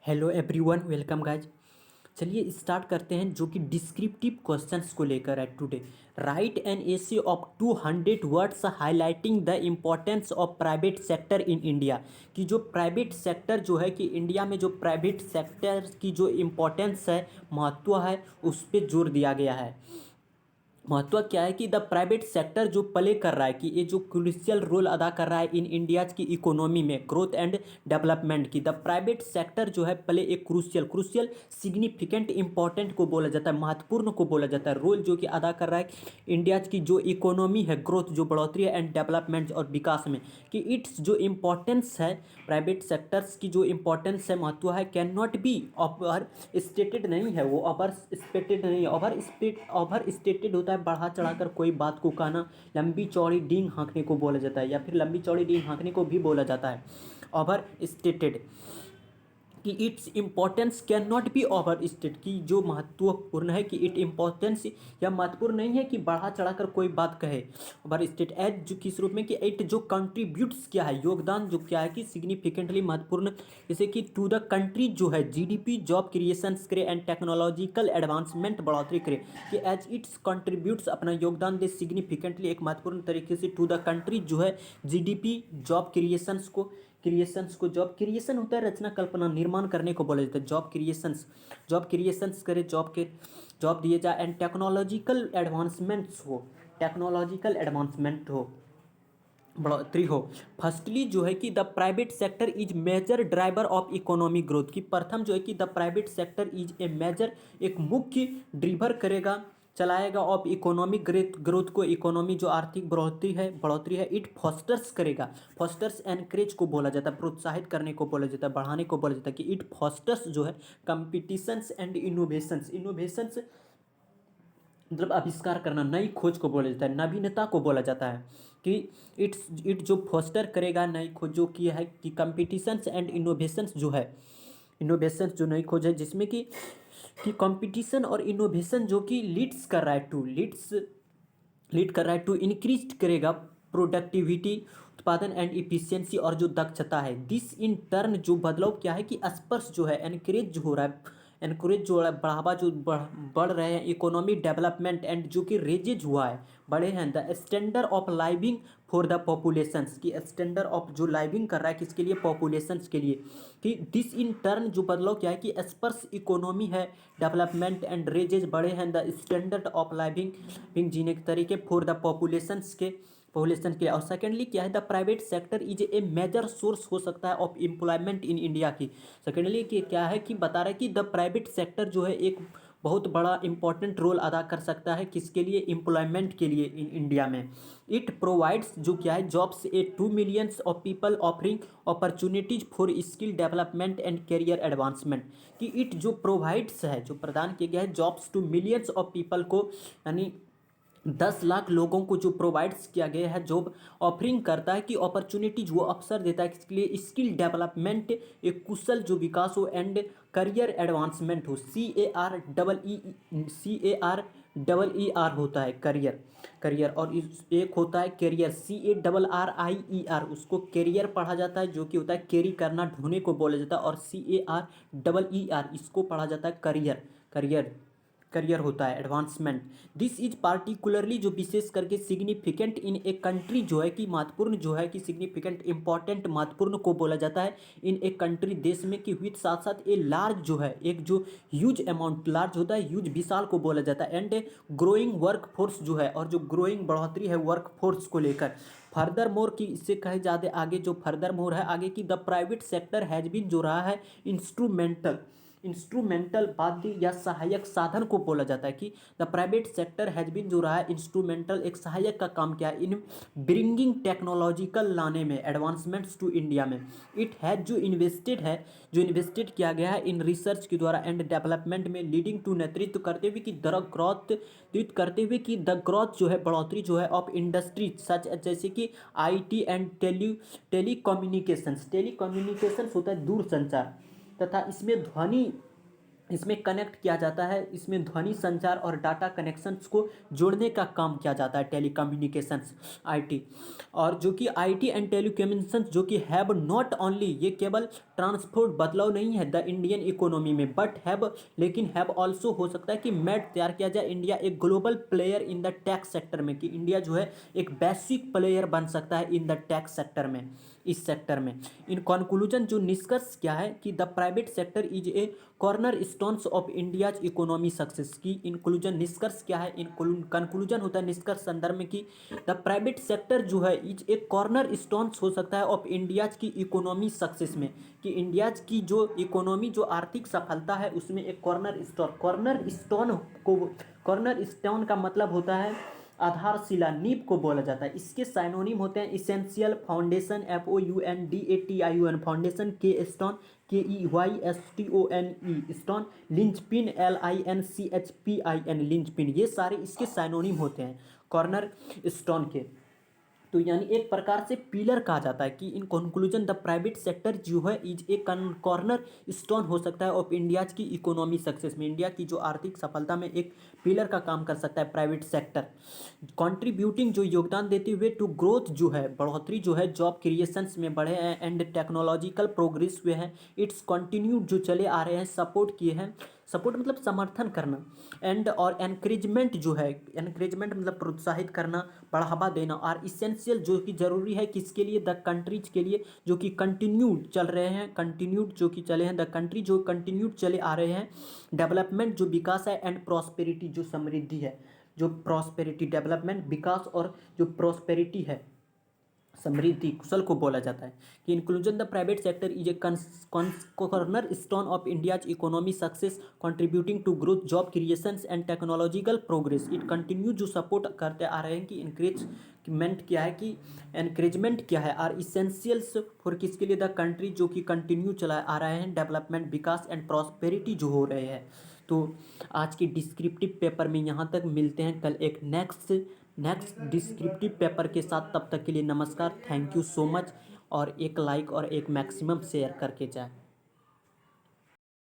Hello everyone, welcome guys. चलिए start करते हैं जो कि डिस्क्रिप्टिव क्वेश्चंस को लेकर है today. Right an essay of 200 words highlighting the importance of private sector in India. कि जो प्राइवेट सेक्टर जो है कि इंडिया में जो प्राइवेट सेक्टर की जो इम्पोर्टेंस है, महत्व है, उस पर जोर दिया गया है। महत्व क्या है कि द प्राइवेट सेक्टर जो प्ले कर रहा है कि ये जो क्रूशियल रोल अदा कर रहा है इन इंडियाज की इकोनॉमी में ग्रोथ एंड डेवलपमेंट की। द प्राइवेट सेक्टर जो है प्ले एक क्रूशियल सिग्निफिकेंट इंपॉर्टेंट को बोला जाता है, महत्वपूर्ण को बोला जाता है, रोल जो कि अदा कर रहा है इंडियाज की जो इकोनॉमी है, ग्रोथ जो बढ़ोतरी है एंड डेवलपमेंट और विकास में। कि इट्स जो इम्पोर्टेंस है प्राइवेट सेक्टर्स की, जो इम्पोर्टेंस है, महत्व है, can not be over stated नहीं है, वो ओवर स्टेटेड नहीं है। ओवर स्टेटेड होता है बढ़ा चढ़ाकर कोई बात को कहना, लंबी चौड़ी डींग हाँकने को बोला जाता है, या फिर लंबी चौड़ी डींग हाँकने को भी बोला जाता है ओवर स्टेटेड। कि its importance can not be over state, की जो महत्वपूर्ण है कि इट इम्पोर्टेंस या महत्वपूर्ण नहीं है कि बढ़ा चढ़ाकर कोई बात कहे ओवर स्टेट। एज जो किस रूप में कि इट जो कंट्रीब्यूट्स क्या है, योगदान जो क्या है कि सिग्निफिकेंटली महत्वपूर्ण, जैसे कि टू द कंट्री जो है जीडीपी, जॉब क्रिएशंस करे एंड टेक्नोलॉजिकल एडवांसमेंट बढ़ोतरी करे। कि एज इट्स कंट्रीब्यूट्स अपना योगदान दे सिग्निफिकेंटली एक महत्वपूर्ण तरीके से टू द कंट्री जो है जीडीपी, जॉब क्रिएशन होता है रचना, कल्पना, निर्माण करने को बोला जाता है। जॉब क्रिएशंस करे, जॉब दिए जाए एंड टेक्नोलॉजिकल एडवांसमेंट हो, बढ़ोतरी हो। फर्स्टली जो है कि the private sector is major driver of economic growth. की प्रथम जो है कि the private sector is a major, एक मुख्य ड्रीवर करेगा, चलाएगा ऑफ इकोनॉमिक ग्रोथ को, इकोनॉमी जो आर्थिक बढ़ोतरी है। इट फॉस्टर्स करेगा, फॉस्टर्स एनकरेज को बोला जाता है, प्रोत्साहित करने को बोला जाता है, बढ़ाने को बोला जाता है। कि इट फॉस्टर्स जो है कंपिटिशंस एंड इनोवेशंस मतलब आविष्कार करना, नई खोज को बोला जाता है, नवीनता को बोला जाता है। कि इट जो फोस्टर करेगा नई खोज जो की है, कि कंपटीशंस एंड इनोवेशंस जो है, इनोवेशंस जो नई खोज है, जिसमें कि कंपटीशन और इनोवेशन जो कि लीड कर रहा है टू इंक्रीज करेगा प्रोडक्टिविटी, उत्पादन एंड इफिशियंसी, और जो दक्षता है। दिस इन टर्न जो बदलाव क्या है कि स्पर्श जो है, एनकरेज जो हो रहा है, एनकरेज जो है, बढ़ावा जो बढ़ रहे हैं इकोनॉमी डेवलपमेंट एंड जो कि रेजेज हुआ है, बढ़े हैं the standard of living for the populations. की स्टैंडर्ड ऑफ जो लाइविंग कर रहा है किसके लिए, पॉपुलेशंस के लिए। कि दिस इन टर्न जो बदलाव क्या है कि स्पर्श इकोनॉमी है, डेवलपमेंट एंड रेजेज बढ़े हैं द स्टैंडर्ड ऑफ लाइविंग जीने के तरीके फॉर द पॉपुलेशन के लिए। और सेकेंडली क्या है, the private sector is a major source हो सकता है ऑफ एम्प्लॉयमेंट इन इंडिया की। सेकेंडली कि क्या है कि बता रहा है कि द प्राइवेट सेक्टर जो है एक बहुत बड़ा इंपॉर्टेंट रोल अदा कर सकता है किसके लिए, एम्प्लॉयमेंट के लिए इन इंडिया में। इट प्रोवाइड्स जो क्या है jobs a 2 millions of people offering opportunities for skill development and career advancement. कि इट जो प्रोवाइड्स है, जो प्रदान किया गया है jobs to millions of people को, यानी 10 लाख लोगों को जो प्रोवाइड्स किया गया है, जॉब ऑफरिंग करता है कि अपॉर्चुनिटीज वो अवसर देता है किसके लिए, स्किल डेवलपमेंट, एक कुशल जो विकास हो एंड करियर एडवांसमेंट हो। CAR होता है करियर और एक होता है कैरियर, CARRIER, उसको कैरियर पढ़ा जाता है जो कि होता है कैरी करना, ढोने को बोला जाता है। और CARER इसको पढ़ा जाता है करियर होता है, एडवांसमेंट। दिस इज पार्टिकुलरली जो विशेष करके सिग्निफिकेंट इन ए कंट्री जो है कि महत्वपूर्ण जो है कि सिग्निफिकेंट इंपॉर्टेंट महत्वपूर्ण को बोला जाता है इन ए कंट्री देश में। कि विथ साथ साथ ए लार्ज जो है, एक जो ह्यूज अमाउंट, लार्ज होता है ह्यूज विशाल को बोला जाता है, and a growing work force जो है, और जो ग्रोइंग बढ़ोतरी है वर्क फोर्स को लेकर। फर्दर मोर की इससे कहे ज़्यादा आगे जो फर्दर मोर है आगे की, the private sector has been जो रहा है इंस्ट्रूमेंटल वाद्य या सहायक साधन को बोला जाता है। कि the private sector has been जो रहा है इंस्ट्रूमेंटल, एक सहायक का काम किया है इन ब्रिंगिंग टेक्नोलॉजिकल लाने में, एडवांसमेंट्स टू इंडिया में। इट हैज जो इन्वेस्टेड किया गया है इन रिसर्च के द्वारा एंड डेवलपमेंट में, लीडिंग टू नेतृत्व करते हुए कि द ग्रोथ जो है, बढ़ोतरी जो है ऑफ इंडस्ट्री सच जैसे कि IT एंड टेलीकम्युनिकेशंस होता है दूरसंचार, तथा इसमें ध्वनि इसमें कनेक्ट किया जाता है, इसमें ध्वनि संचार और डाटा कनेक्शंस को जोड़ने का काम किया जाता है, टेलीकम्युनिकेशंस आईटी। और जो कि आईटी एंड टेलीकम्युनिकेशंस जो कि हैव नॉट ओनली, ये केवल ट्रांसपोर्ट बदलाव नहीं है द इंडियन इकोनॉमी में, बट हैव, लेकिन हैव ऑल्सो हो सकता है कि मेड तैयार किया जाए इंडिया एक global player in the tech sector में, कि इंडिया जो है एक वैश्विक प्लेयर बन सकता है इन द टेक सेक्टर में, इस सेक्टर में। इन कंक्लूजन जो निष्कर्ष क्या है कि the private sector is a corner stones of India's economy success की। इंक्लूजन निष्कर्ष क्या है, कंक्लूजन होता है निष्कर्ष संदर्भ में कि द प्राइवेट सेक्टर जो है इज ए कॉर्नर स्टोन्स हो सकता है ऑफ इंडियाज की इकोनॉमी सक्सेस में, कि इंडियाज की जो इकोनॉमी जो आर्थिक सफलता है उसमें एक कॉर्नर स्टोन को, कॉर्नर स्टोन का मतलब होता है आधारशिला, नींव को बोला जाता है। इसके साइनोनिम होते हैं इसेंशियल, फाउंडेशन FOUNDATION फाउंडेशन, के stone KEYSTONE stone, linchpin LINCHPIN linchpin, ये सारे इसके साइनोनिम होते हैं कॉर्नर स्टोन के। तो यानी एक प्रकार से पिलर कहा जाता है कि in conclusion the private sector जो है इज ए कॉर्नर स्टोन हो सकता है ऑफ इंडियाज की इकोनॉमी सक्सेस में, इंडिया की जो आर्थिक सफलता में एक पिलर का काम कर सकता है प्राइवेट सेक्टर, कंट्रीब्यूटिंग जो योगदान देते हुए टू ग्रोथ जो है, बढ़ोतरी जो है, जॉब क्रिएशंस में बढ़े हैं एंड टेक्नोलॉजिकल प्रोग्रेस हुए हैं, इट्स कंटिन्यूड जो चले आ रहे हैं, सपोर्ट किए हैं, सपोर्ट मतलब समर्थन करना, एंड और एनकरेजमेंट जो है, एनकरेजमेंट मतलब प्रोत्साहित करना, बढ़ावा देना, और इसेंशियल जो कि जरूरी है किसके लिए, द कंट्रीज के लिए जो कि कंटिन्यूड चल रहे हैं, कंटिन्यूड जो कि चले हैं, द कंट्री जो कंटिन्यूड चले आ रहे हैं, डेवलपमेंट जो विकास है, एंड प्रॉस्पेरिटी जो समृद्धि है, जो प्रॉस्पेरिटी, डेवलपमेंट विकास और जो प्रॉस्पेरिटी है समृद्धि कुशल को बोला जाता है। कि inclusion the private sector is a cornerstone of India's economy success contributing to growth, job creations and technological progress. It continue जो सपोर्ट करते आ रहे हैं कि इंक्रेजमेंट क्या है, कि एनकरेजमेंट क्या है, और इसेंशियल्स फॉर किसके लिए, द कंट्री जो कि कंटिन्यू चला आ रहे हैं, डेवलपमेंट विकास एंड प्रॉस्पेरिटी जो हो रहे हैं। तो आज की डिस्क्रिप्टिव पेपर में यहाँ तक, मिलते हैं कल एक नेक्स्ट डिस्क्रिप्टिव पेपर के साथ। तब तक के लिए नमस्कार, थैंक यू सो मच, और एक लाइक और एक मैक्सिमम शेयर करके जाए।